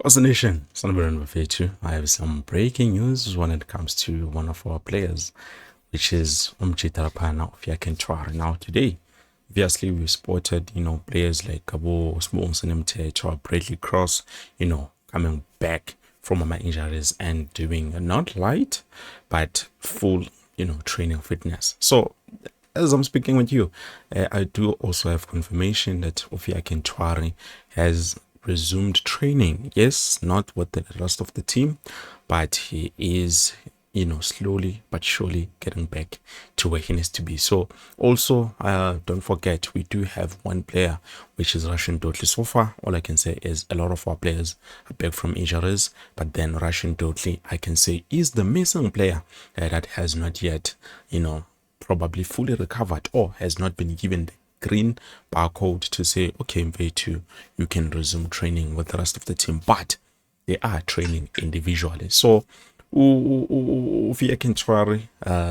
What's the nation? I have some breaking news when it comes to one of our players, which is Omchitarapai and Ofiakintwari. Now today, obviously we spotted, players like Kabo, Small Bradley Cross, coming back from my injuries and doing not light, but full, training fitness. So as I'm speaking with you, I do also have confirmation that Ofiakintwari has resumed training. Yes, not with the rest of the team, but he is, slowly but surely getting back to where he needs to be. So also, don't forget, we do have one player, which is Russian Dotli. So far, all I can say is a lot of our players are back from injuries, but then Russian Dotli, I can say, is the missing player that has not yet, probably fully recovered or has not been given the green barcode to say, okay, Mvetu, you can resume training with the rest of the team, but they are training individually. So Ofiakintwari,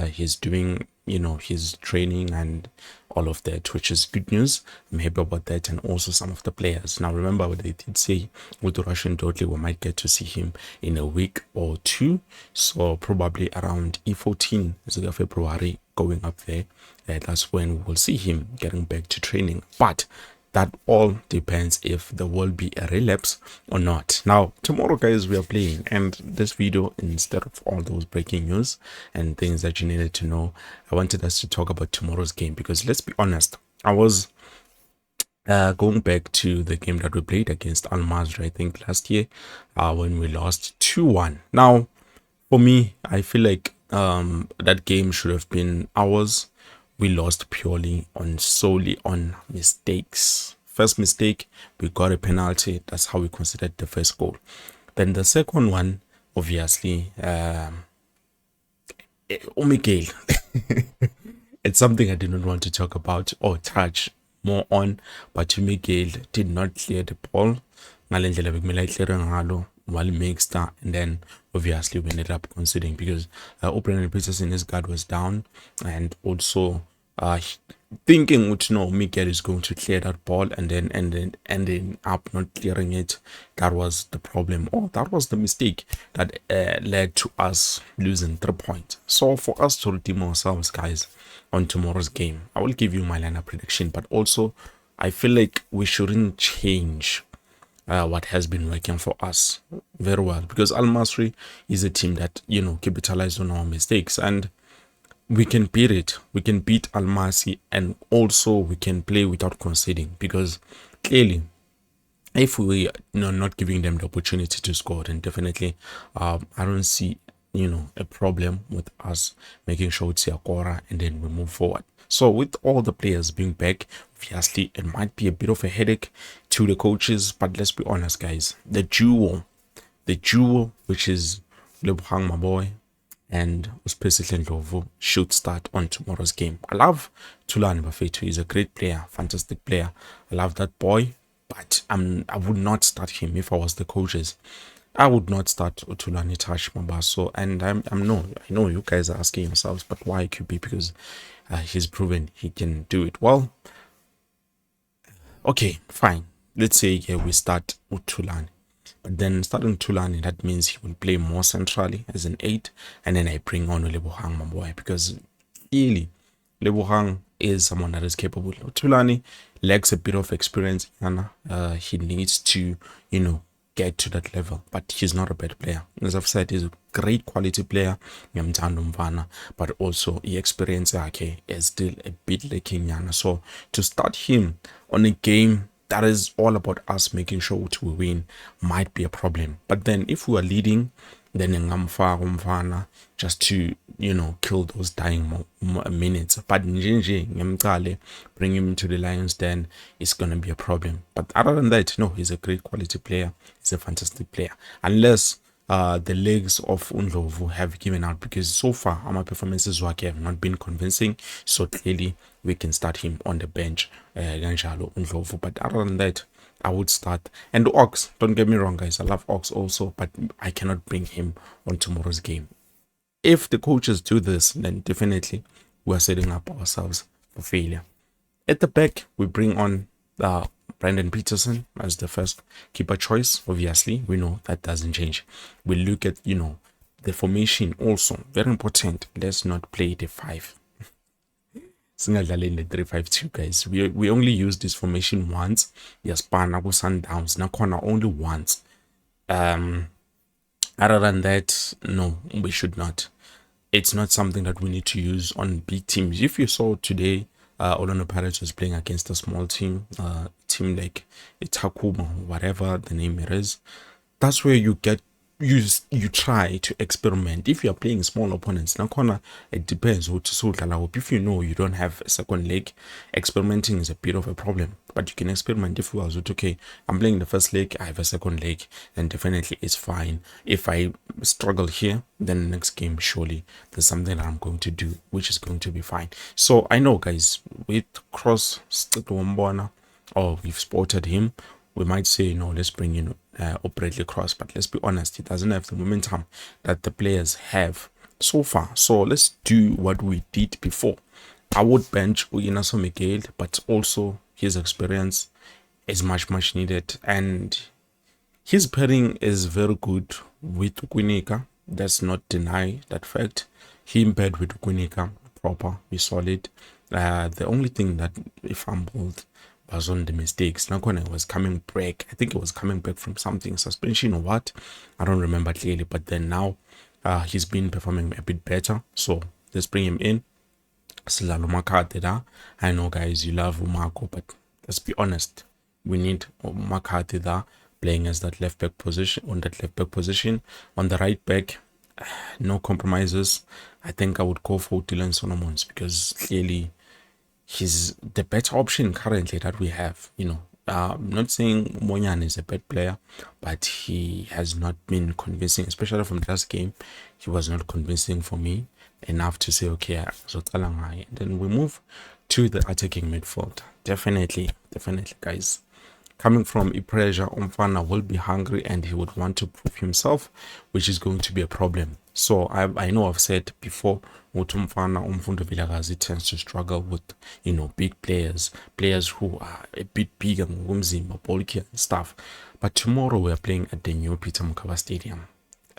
he's doing, his training and all of that, which is good news. I'm happy about that. And also some of the players. Now, remember what they did say with the Russian Dudley, we might get to see him in a week or two. So probably around E14, February, going up there. That's when we'll see him getting back to training. But that all depends if there will be a relapse or not. Now, tomorrow, guys, we are playing, and this video, instead of all those breaking news and things that you needed to know, I wanted us to talk about tomorrow's game, because let's be honest, I was going back to the game that we played against Al Masry, I think last year, when we lost 2-1. Now, for me, I feel like that game should have been ours. We lost purely solely on mistakes. First mistake, we got a penalty. That's how we considered the first goal. Then the second one, obviously, Miguel. It's something I did not want to talk about or touch more on, but Miguel did not clear the ball. While mixed and then obviously we ended up conceding because O'Brien Peterson, his guard was down, and also thinking Miguel is going to clear that ball and then ending up not clearing it. That was the problem, or that was the mistake that led to us losing 3 points. So for us to redeem ourselves, guys, on tomorrow's game, I will give you my lineup prediction, but also I feel like we shouldn't change what has been working for us very well, because Al Masry is a team that capitalized on our mistakes, and we can beat it. We can beat Al Masry, and also we can play without conceding, because clearly, if we not giving them the opportunity to score, then definitely I don't see a problem with us making sure it's Yakora and then we move forward. So with all the players being back, obviously it might be a bit of a headache to the coaches, but let's be honest, guys, the duo which is Lebogang, my boy, and Uspesi Ndlovu should start on tomorrow's game. I love Thulani Bafethu. He's a great player, fantastic player. I love that boy, but I would not start him if I was the coaches. I would not start Thulani Tash Mabaso, and I know you guys are asking yourselves, but why QB? Because he's proven he can do it. Well, okay, fine. Let's say we start with Thulani. But then starting Thulani, that means he will play more centrally as an 8, and then I bring on Lebogang, my boy, because clearly Lebogang is someone that is capable. Thulani lacks a bit of experience. He needs to, get to that level, but he's not a bad player. As I've said, he's a great quality player, but also the experience is still a bit lacking. So to start him on a game that is all about us making sure we win might be a problem. But then if we are leading, then Umfana just to kill those dying minutes. But bring him to the Lions, then it's gonna be a problem. But other than that, no, he's a great quality player. He's a fantastic player. Unless the legs of Ndlovu have given out, because so far our performances have not been convincing. So clearly we can start him on the bench, Ndlovu. But other than that, I would start. And Ox, don't get me wrong, guys, I love Ox also, but I cannot bring him on tomorrow's game. If the coaches do this, then definitely we are setting up ourselves for failure. At the back, we bring on Brandon Peterson as the first keeper choice. Obviously, we know that doesn't change. We look at, the formation also. Very important. Let's not play the 5. Singadlali in the 3-5-2, guys. We only use this formation once. Yes, Panago Sundowns. Nakona only once. Other than that, no, we should not. It's not something that we need to use on big teams. If you saw today, Orlando Pirates was playing against a small team, team like Itakuma, whatever the name it is. That's where you try to experiment. If you are playing small opponents, now it depends what to. If you know you don't have a second leg, experimenting is a bit of a problem. But you can experiment if you are okay. I'm playing the first leg, I have a second leg, then definitely it's fine. If I struggle here, then the next game surely there's something that I'm going to do, which is going to be fine. So I know, guys, with Cross or we've spotted him, we might say, no, let's bring in Bradley Cross, but let's be honest, he doesn't have the momentum that the players have so far. So let's do what we did before. I would bench Uyinaso Miguel, but also his experience is much needed, and his pairing is very good with Ukwinika. Let's not deny that fact. Him paired with Ukwinika, proper, be solid. The only thing that he fumbled was on the mistakes. Nakona was coming back. I think it was coming back from something, suspension or what. I don't remember clearly. But then now he's been performing a bit better. So let's bring him in. Silalo Makate. I know, guys, you love Umako, but let's be honest. We need Makate there playing as that left back position, on that left back position. On the right back, no compromises. I think I would go for Dylan Solomons because clearly he's the better option currently that we have. I'm not saying Monyan is a bad player, but he has not been convincing, especially from the last game. He was not convincing for me enough to say, okay, so then we move to the attacking midfield. Definitely, guys. Coming from a pressure, Umfana will be hungry and he would want to prove himself, which is going to be a problem. So I know I've said before, Umfana Umfundo Vilakazi tends to struggle with, big players who are a bit bigger, bulky and stuff. But tomorrow we're playing at the new Peter Mokaba Stadium.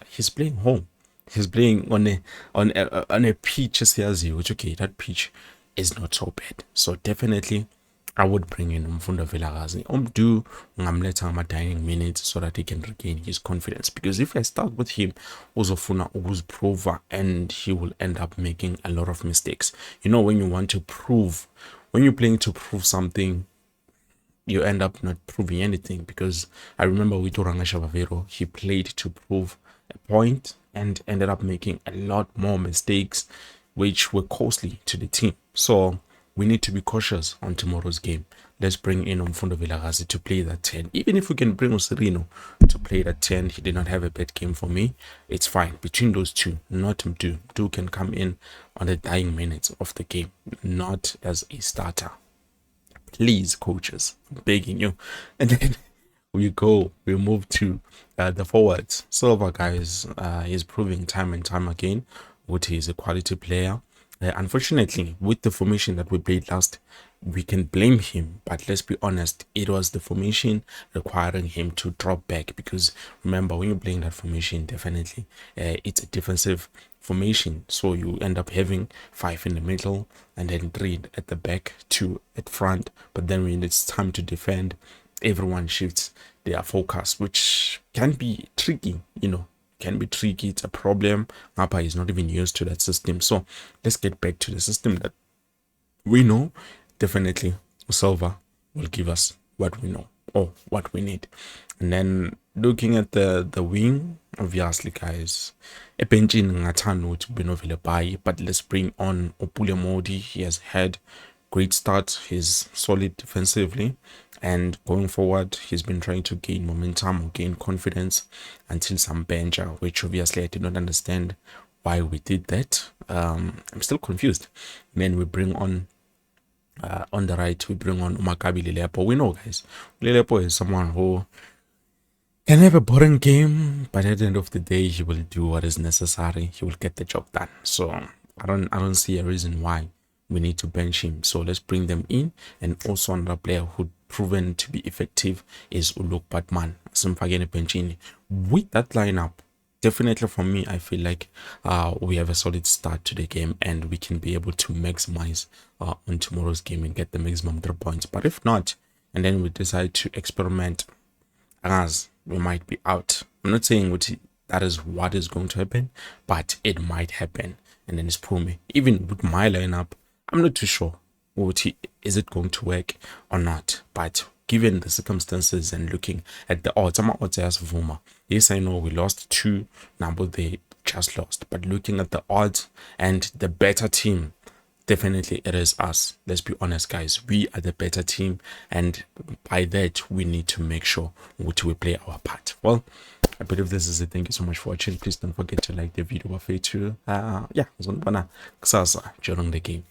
He's playing home. He's playing on a pitch, which, okay, that pitch is not so bad. So definitely I would bring in Umfundo Vilakazi. Do ngamletha ama-dining minutes so that he can regain his confidence. Because if I start with him, uzofuna ukuziprova and he will end up making a lot of mistakes. When you want to prove, when you're playing to prove something, you end up not proving anything. Because I remember with Oranga Shavavero, he played to prove a point and ended up making a lot more mistakes, which were costly to the team. So we need to be cautious on tomorrow's game. Let's bring in Umfundo Vilakazi to play that 10. Even if we can bring Osirino to play that 10, he did not have a bad game for me. It's fine. Between those two, not Mdu. Mdu can come in on the dying minutes of the game, not as a starter. Please, coaches, I'm begging you. And then we move to the forwards. Silva, guys, is proving time and time again what he is a quality player. Unfortunately, with the formation that we played last, we can blame him, but let's be honest, it was the formation requiring him to drop back. Because remember, when you're playing that formation, definitely it's a defensive formation, so you end up having 5 in the middle and then 3 at the back, 2 at front. But then when it's time to defend, everyone shifts their focus, which can be tricky, can be tricky. It's a problem. Mapa is not even used to that system. So let's get back to the system that we know. Definitely Silva will give us what we know or what we need. And then looking at the wing, obviously, guys, a benching Ngatano to Benovile Bai, but let's bring on Opule Modi. He has had great start. He's solid defensively, and going forward, he's been trying to gain momentum or gain confidence until some bencher, which obviously I did not understand why we did that. I'm still confused. And then we bring on the right, we bring on Umakabi Lilepo. We know, guys, Lilepo is someone who can have a boring game, but at the end of the day, he will do what is necessary. He will get the job done. So I don't see a reason why we need to bench him. So let's bring them in. And also another player who proven to be effective is Uluk Batman. Simfagene benchini. With that lineup, definitely for me, I feel like we have a solid start to the game and we can be able to maximize on tomorrow's game and get the maximum 3 points. But if not, and then we decide to experiment, as we might be out. I'm not saying that is what is going to happen, but it might happen. And then it's pull me. Even with my lineup, I'm not too sure is it going to work or not. But given the circumstances and looking at the odds, I'm odds as Vuma. Yes, I know we lost 2, number they just lost. But looking at the odds and the better team, definitely it is us. Let's be honest, guys. We are the better team, and by that we need to make sure we play our part. Well, I believe this is it. Thank you so much for watching. Please don't forget to like the video. Yeah, during the game.